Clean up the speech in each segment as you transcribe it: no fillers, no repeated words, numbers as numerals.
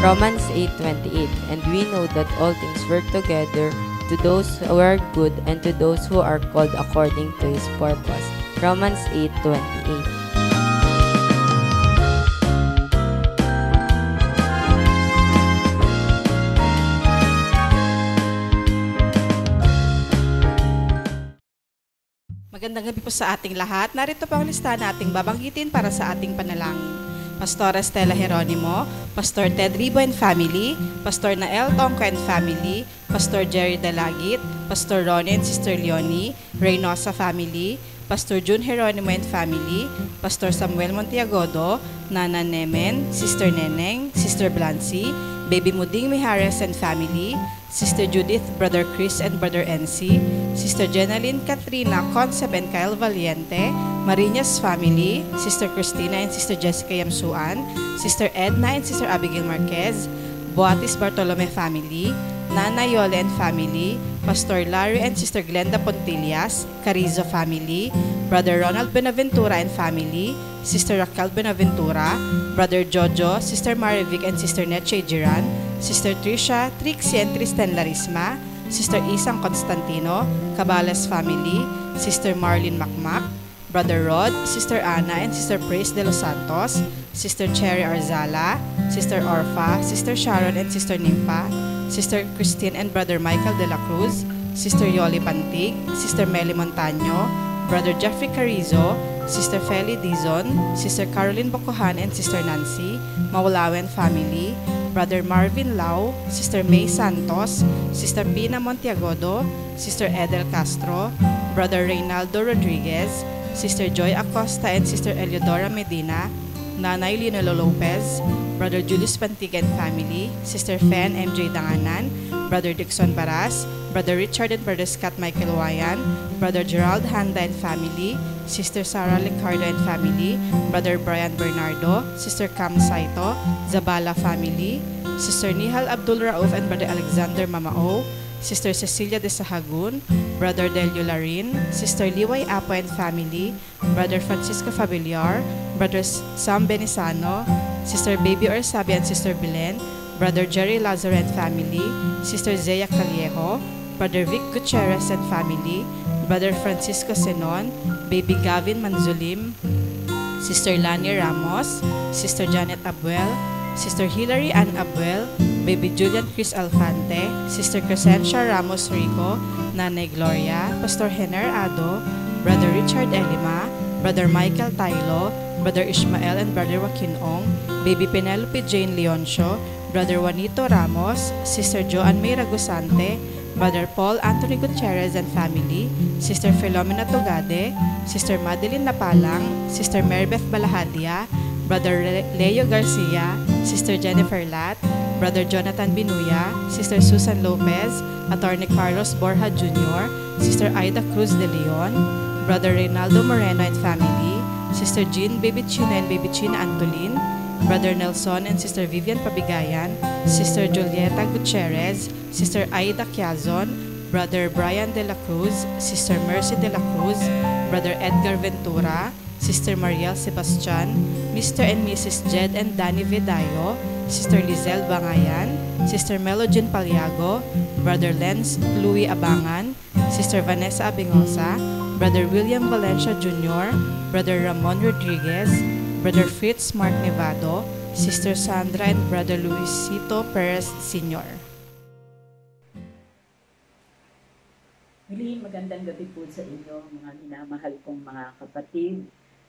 Romans 8:28. And we know that all things work together to those who are good and to those who are called according to His purpose. Romans 8:28. Magandang gabi po sa ating lahat. Narito po ang listahan na ating babanggitin para sa ating panalangin. Pastor Estela Jeronimo, Pastor Ted Ribo and Family, Pastor Nael Tongco and Family, Pastor Jerry Dalagit, Pastor Ronnie and Sister Leonie, Reynosa Family, Pastor June Jeronimo and Family, Pastor Samuel Montiagodo, Nana Nemen, Sister Neneng, Sister Blancy, Baby Muding Mijares and Family, Sister Judith, Brother Chris and Brother NC, Sister Jenaline Katrina Concep and Kyle Valiente, Marinas Family, Sister Christina and Sister Jessica Yamsuan, Sister Edna and Sister Abigail Marquez, Boatis Bartolome Family, Nana Yole and Family, Pastor Larry and Sister Glenda Pontillas, Carizo Family, Brother Ronald Benaventura and Family, Sister Raquel Benaventura, Brother Jojo, Sister Marivic and Sister Neche Giran, Sister Trisha, Trixie and Tristan Larisma, Sister Isang Constantino, Cabales Family, Sister Marlene Macmac, Brother Rod, Sister Ana and Sister Praise de los Santos, Sister Cherry Arzala, Sister Orfa, Sister Sharon and Sister Nimpa, Sister Christine and Brother Michael de la Cruz, Sister Yoli Pantig, Sister Meli Montaño, Brother Jeffrey Carrizo, Sister Feli Dizon, Sister Caroline Bocohan and Sister Nancy, Maulawen Family, Brother Marvin Lau, Sister May Santos, Sister Pina Montiagodo, Sister Edel Castro, Brother Reynaldo Rodriguez, Sister Joy Acosta and Sister Eleodora Medina, Nanay Linolo Lopez, Brother Julius Pantig and Family, Sister Fen MJ Danganan, Brother Dixon Baras, Brother Richard and Brother Scott Michael Wayan, Brother Gerald Handa and Family, Sister Sarah Licardo and Family, Brother Brian Bernardo, Sister Cam Saito, Zabala Family, Sister Nihal Abdul Rauf and Brother Alexander Mamao, Sister Cecilia de Sahagun, Brother Delio Larin, Sister Liway Apo and Family, Brother Francisco Fabiliar, Brother Sam Benisano, Sister Baby Orsabi and Sister Belen, Brother Jerry Lazaro and Family, Sister Zea Callejo, Brother Vic Gutierrez and Family, Brother Francisco Senon, Baby Gavin Manzulim, Sister Lani Ramos, Sister Janet Abuel, Sister Hilary Ann Abuel, Baby Julian Chris Alfante, Sister Crescencia Ramos Rico, Nanay Gloria, Pastor Hener Ado, Brother Richard Elima, Brother Michael Tailo, Brother Ishmael and Brother Joaquin Ong, Baby Penelope Jane Leoncio, Brother Juanito Ramos, Sister Joan May Ragusante, Brother Paul Anthony Gutierrez and Family, Sister Filomena Togade, Sister Madeline Napalang, Sister Maribeth Balahadia, Brother Leo Garcia, Sister Jennifer Lat, Brother Jonathan Binuya, Sister Susan Lopez, Attorney Carlos Borja Jr., Sister Aida Cruz de Leon, Brother Reynaldo Moreno and Family, Sister Jean Baby China and Baby China Antolin, Brother Nelson and Sister Vivian Pabigayan, Sister Julieta Gutierrez, Sister Aida Quiazon, Brother Brian de la Cruz, Sister Mercy de la Cruz, Brother Edgar Ventura, Sister Mariel Sebastian, Mr. and Mrs. Jed and Danny Vedayo, Sister Lizelle Bangayan, Sister Melogene Paliago, Brother Lenz Louis Abangan, Sister Vanessa Abingosa, Brother William Valencia Jr., Brother Ramon Rodriguez, Brother Fritz Mark Nevado, Sister Sandra and Brother Luisito Perez Sr. Muli, magandang gabi po sa inyo, mga minamahal kong mga kapatid.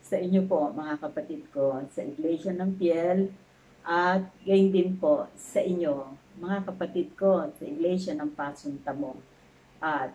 Sa inyo po, mga kapatid ko, sa Iglesia ng Piel, at gayon din po sa inyo, mga kapatid ko, sa Iglesia ng Pasong Tamo, at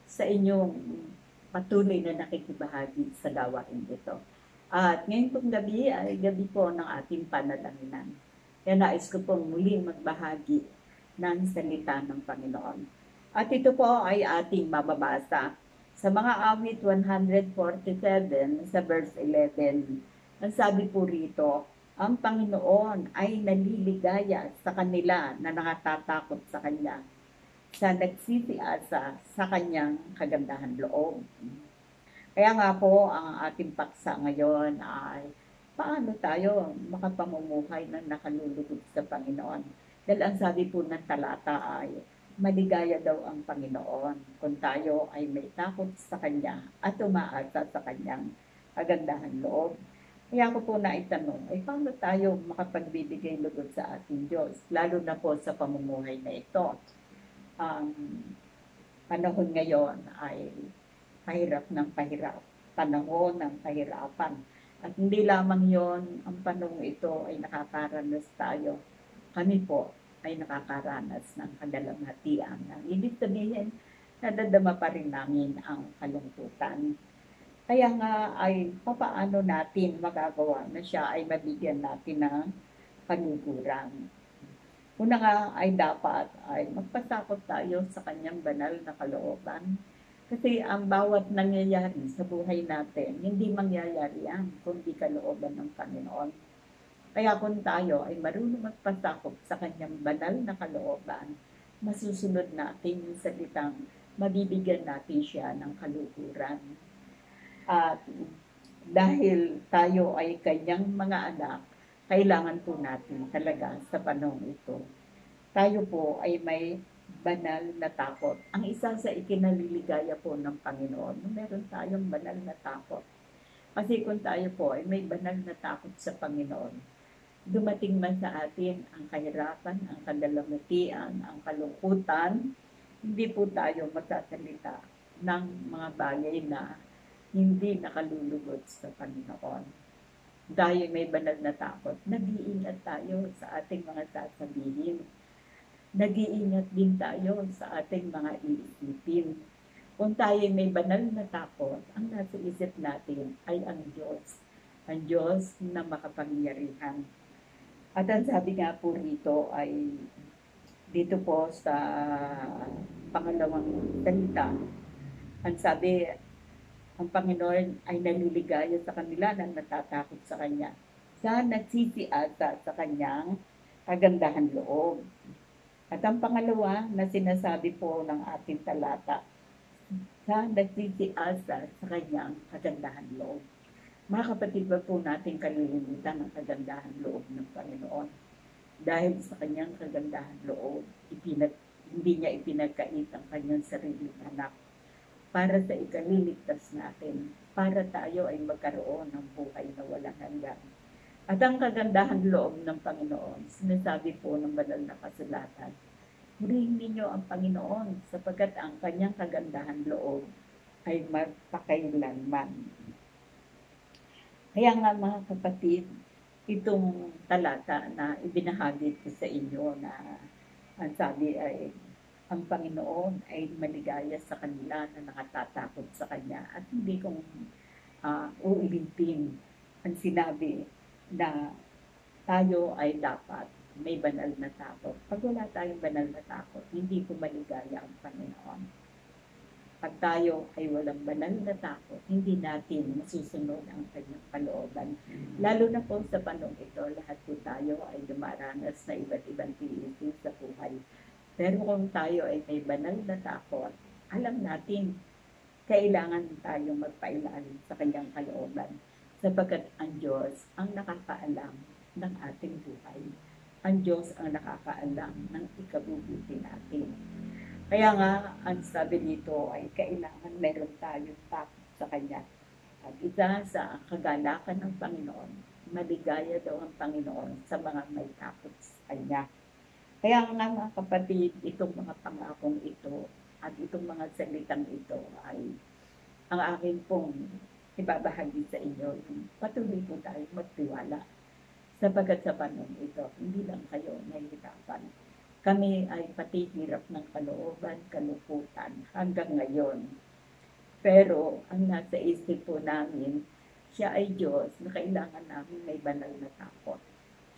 sa inyong patuloy na nakikibahagi sa gawain ito. At ngayon pong gabi ay gabi po ng ating panalangin. Kaya nais ko pong muling magbahagi ng salita ng Panginoon. At ito po ay ating mababasa sa mga awit 147 sa verse 11. Ang sabi po rito, ang Panginoon ay naliligaya sa kanila na nakatatakot sa Kanya, sa nagsisiasa sa Kanyang kagandahan loob. Kaya nga po, ang ating paksa ngayon ay paano tayo makapamumuhay ng nakalulugod sa Panginoon. Dahil ang sabi po ng talata ay, maligaya daw ang Panginoon kung tayo ay may takot sa Kanya at umaasa sa Kanyang kagandahan loob. Kaya ko po naitanong, ay paano tayo makapagbibigay lugod sa ating Diyos, lalo na po sa pamumuhay na ito. Ang panahon ngayon ay pahirap ng pahirap, panahon ng kahirapan. At hindi lamang yon, ang panahon ito ay nakakaranas tayo. Kami po ay nakakaranas ng kadalamhatian. Ang ibig sabihin, nadadama pa rin namin ang kalungkutan. Kaya nga ay papaano natin magagawa na siya ay mabigyan natin ng kaluguran. Una nga ay dapat ay magpasakot tayo sa kanyang banal na kalooban. Kasi ang bawat nangyayari sa buhay natin, hindi mangyayari yan kung di kalooban ng Panginoon. Kaya kung tayo ay marunong magpasakop sa kanyang banal na kalooban, masusunod natin yung salitang mabibigyan natin siya ng kaluguran. At dahil tayo ay kanyang mga anak, kailangan po natin talaga sa panahon ito. Tayo po ay may banal na takot. Ang isa sa ikinaliligaya po ng Panginoon, meron tayong banal na takot. Kasi kung tayo po ay may banal na takot sa Panginoon, dumating man sa atin ang kahirapan, ang kadalamatian, ang kalungkutan, hindi po tayo magsasalita ng mga bagay na hindi nakalulugod sa Panginoon. Dahil may banal na takot, nag-iingat tayo sa ating mga sasabihin. Nag-iingat din tayo sa ating mga iisipin. Kung tayo may banal na takot, ang nasa isip natin ay ang Diyos. Ang Diyos na makapangyarihan. At ang sabi nga po rito ay dito po sa pangalawang salita, ang sabi, ang Panginoon ay naliligaya sa kanila na natatakot sa Kanya, sa nagsisiasa sa Kanyang kagandahan loob. At ang pangalawa na sinasabi po ng ating talata, sa nagsisiasa sa Kanyang kagandahan loob. Mga kapatid, ba po natin kalilimutan ang kagandahan loob ng Panginoon? Dahil sa Kanyang kagandahan loob, hindi niya ipinagkait ang Kanyang sariling anak para sa ikaliligtas natin, para tayo ay magkaroon ng buhay na walang hanggan. At ang kagandahan loob ng Panginoon, sinasabi po ng banal na kasulatan, purihin ninyo ang Panginoon sapagkat ang kanyang kagandahan loob ay magpakailanman. Kaya nga mga kapatid, itong talata na ibinahagi ko sa inyo na ang sabi ay ang Panginoon ay maligaya sa kanila na nakatatakot sa Kanya at hindi kong uulitin ang sinabi na tayo ay dapat may banal na takot. Pag wala tayong banal na takot, hindi ko maligaya ang Panginoon. Pag tayo ay walang banal na takot, hindi natin masusunod ang Kanyang kalooban. Lalo na po sa panahon ito, lahat po tayo ay dumaranas na iba't ibang tiisin sa buhay. Pero kung tayo ay may banal na takot, alam natin, kailangan tayong magpailalim sa kanyang kalooban. Sapagkat ang Diyos ang nakakaalam ng ating buhay. Ang Diyos ang nakakaalam ng ikabubuti natin. Kaya nga, ang sabi nito ay kailangan meron tayong takot sa Kanya. At isa sa kagalakan ng Panginoon, maligaya daw ang Panginoon sa mga may takot sa Kanya. Kaya nga mga kapatid, itong mga pangakong ito at itong mga salitang ito ay ang akin pong ibabahagi sa inyo. Patuloy po tayo magtiwala sapagkat sa panahon ito, hindi lang kayo nahihirapan. Kami ay pati hirap ng kalooban, kalungkutan hanggang ngayon. Pero ang nasa isip po namin, siya ay Diyos na kailangan namin may banal na takot.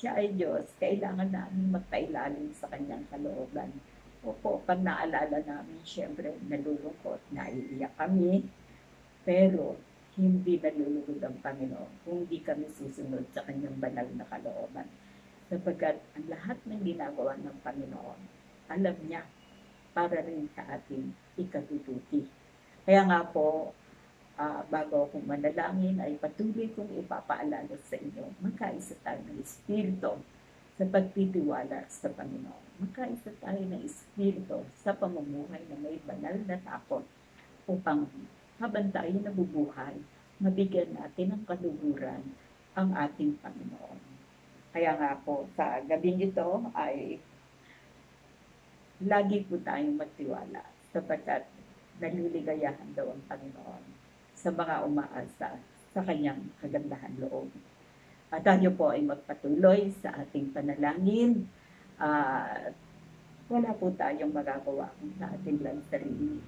Siya ay Diyos, kailangan namin magpailalim sa kanyang kalooban. Opo, pag naalala namin, syempre, nalulungkot, naiiyak kami, pero hindi nalulugod ang Panginoon kung hindi kami susunod sa kanyang banal na kalooban. Sapagkat ang lahat ng ginagawa ng Panginoon, alam niya para rin sa ating ikabubuti. Kaya nga po, bago akong manalangin ay patuloy kong ipapaalala sa inyo. Magkaisa tayo ng Espiritu sa pagtitiwala sa Panginoon. Magkaisa tayo ng Espiritu sa pamumuhay na may banal na takot upang habang tayo nabubuhay, mabigyan natin ng kaluguran ang ating Panginoon. Kaya nga po, sa gabing ito ay lagi po tayong magtiwala sapagkat naliligayahan daw ang Panginoon sa mga umaasa sa kanyang kagandahan loob. At tayo po ay magpatuloy sa ating panalangin. Wala po tayong magagawa sa ating lang sarili.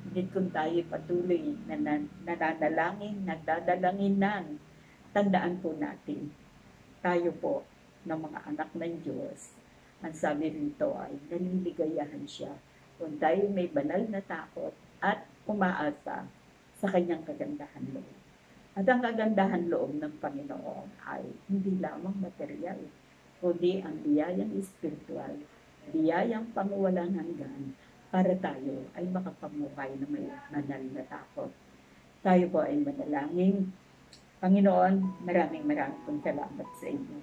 Hindi kung tayo patuloy na nananalangin, nagdadalangin ng tandaan po natin. Tayo po ng mga anak ng Diyos, ang sabi rito ay naliligayahan siya kung tayo may banal na takot at umaasa sa kanyang kagandahan loob. At ang kagandahan loob ng Panginoon ay hindi lamang material, kundi ang biyayang espiritual, biyayang panguwalang hanggan para tayo ay makapamuhay na may banal na takot. Tayo po ay manalangin. Panginoon, maraming pong salamat sa inyo.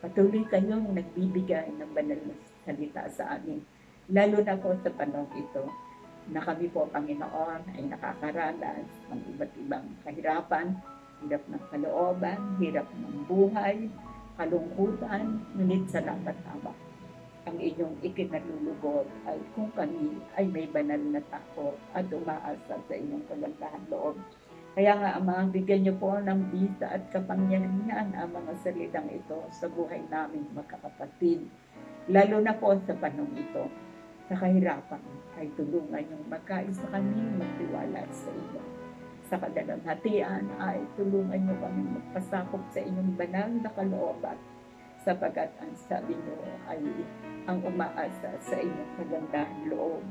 Patuloy kayong nagbibigay ng banal na salita sa amin, lalo na po sa panahon ito, na kami po, Panginoon, ay nakakaranas ng iba't ibang kahirapan, hirap ng kalooban, hirap ng buhay, kalungkutan, ngunit salamat Ama. Ang inyong ikinalulugod ay kung kami ay may banal na takot at umaasa sa inyong kagandahan loob. Kaya nga, Ama, bigyan niyo po ng bisa at kapangyarihan ang mga salitang ito sa buhay namin magkakapatid, lalo na po sa panahon ito. Sa kahirapan ay tulungan yung magkaisa kami magtiwala sa inyo. Sa kadalamhatian ay tulungan nyo kami magpasakop sa inyong banal na kalooban, sapagkat ang sabi nyo ay ang umaasa sa inyong kagandahan loob.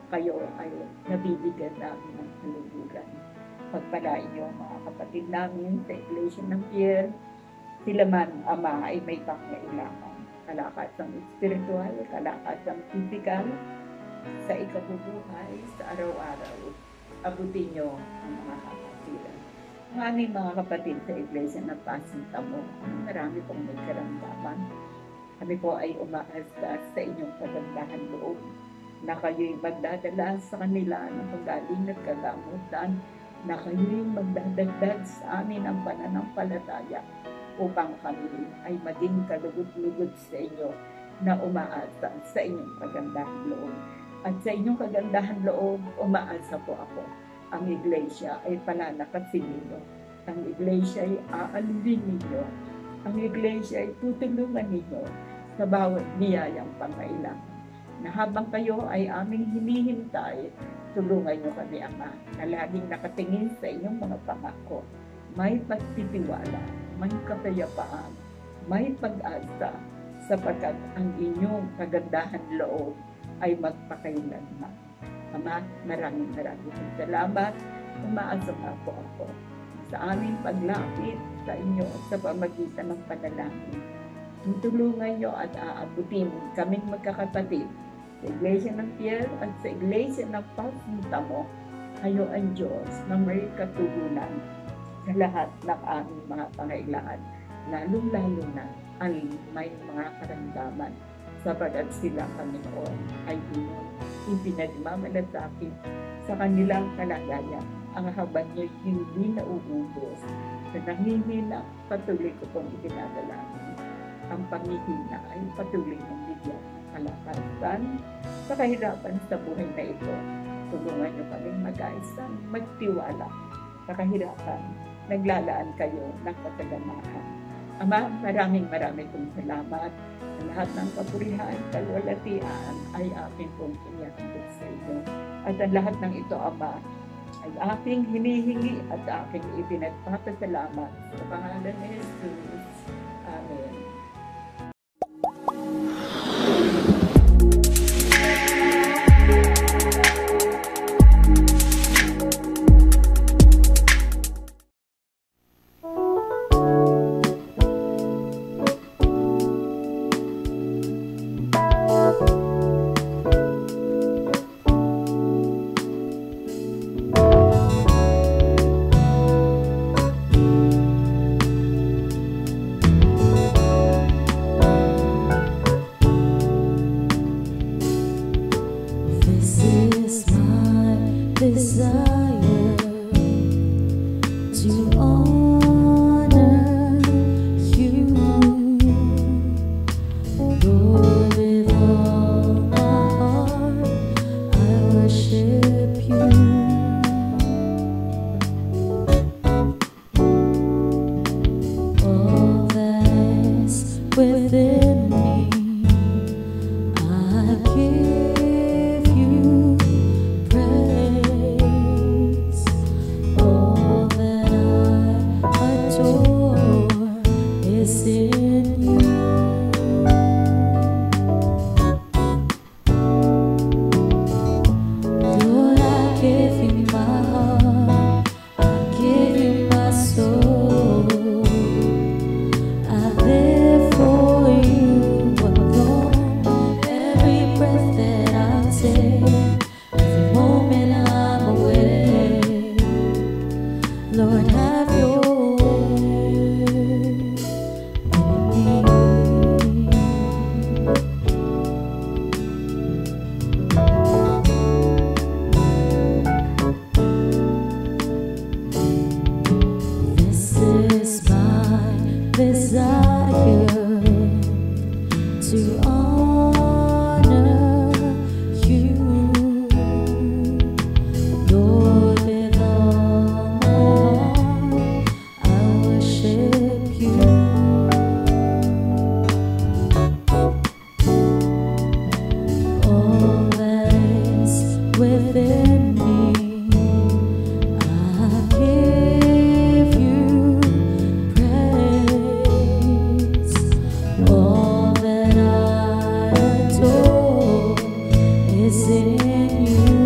Kayo ay nabibigyan namin ng kaluguran. Pagpalain nyo mga kapatid namin sa Iglesia ng Pierre, sila man, Ama, ay may pangailangan. Kalakasang espiritual, kalakasang pisikal, sa ikabubuhay, sa araw-araw. Abutin nyo ang mga kapatiran. Ang aming mga kapatid sa Iglesia ng Pasintamo, marami pong may karamdaman. Kami po ay umaasa sa inyong kagandahan loob, na kayo'y magdadala sa kanila ng pagaling at kagamutan, na kayo'y magdadagdag sa amin ang pananampalataya, upang kami ay maging kalugod-lugod sa inyo na umaasa sa inyong kagandahan loob. At sa inyong kagandahan loob, umaasa po ako. Ang iglesia ay palalakasin ninyo. Ang iglesia ay aalubin ninyo. Ang iglesia ay tutulungan ninyo sa bawat niyayang pangailangan. Na habang kayo ay aming hinihintay, tulungan nyo kami, Ama, na laging nakatingin sa inyong mga pangako. May pagtitiwala, may kapayapaan, may pag-asa, sapagkat ang inyong kagandahan loob ay magpakailanman. Ama, maraming salamat. Umaasa nga po ako sa aming paglapit sa inyo sa pamagitan ng panalangin. Tutulungan nyo at aabutin kaming magkakapatid sa Iglesia ng Pierre at sa Iglesia ng Pasintamo. Kayo ang Diyos na may katugunan sa lahat ng aming mga pangailangan, lalong-lalo na ang may mga karamdaman, sapagkat sila, Panginoon, ay ipinagmamalasakit sa kanilang kalagayan. Ang habang nyo'y hindi nauubos, na nangihina, patuloy ko pong itinadalangin. Ang pangihina ay patuloy ng bigyan kalakasan sa kahirapan sa buhay na ito. Tulungan nyo kaming mag-aisa, magtiwala sa kahirapan. Naglalaan kayo ng kasaganahan. Ama, maraming pong salamat. Sa lahat ng kapurihan, kalwalatian ay aking pong inihatid sa inyo. At ang lahat ng ito, Ama, ay aking hinihingi at aking ipinagpapasalamat sa pangalan ni Jesus. Amen. desire to honor you, Lord, with all my heart I worship you. All that's within me, I give you praise. All that I adore is in you. Lord, I give you my heart, I give you my soul. I live for you alone. Every breath that I take, every moment I'm awake, Lord, have your way in me. This is my desire to honor you, Lord, with all my heart I worship you. All that's within me, I give you praise. All that I adore is in you.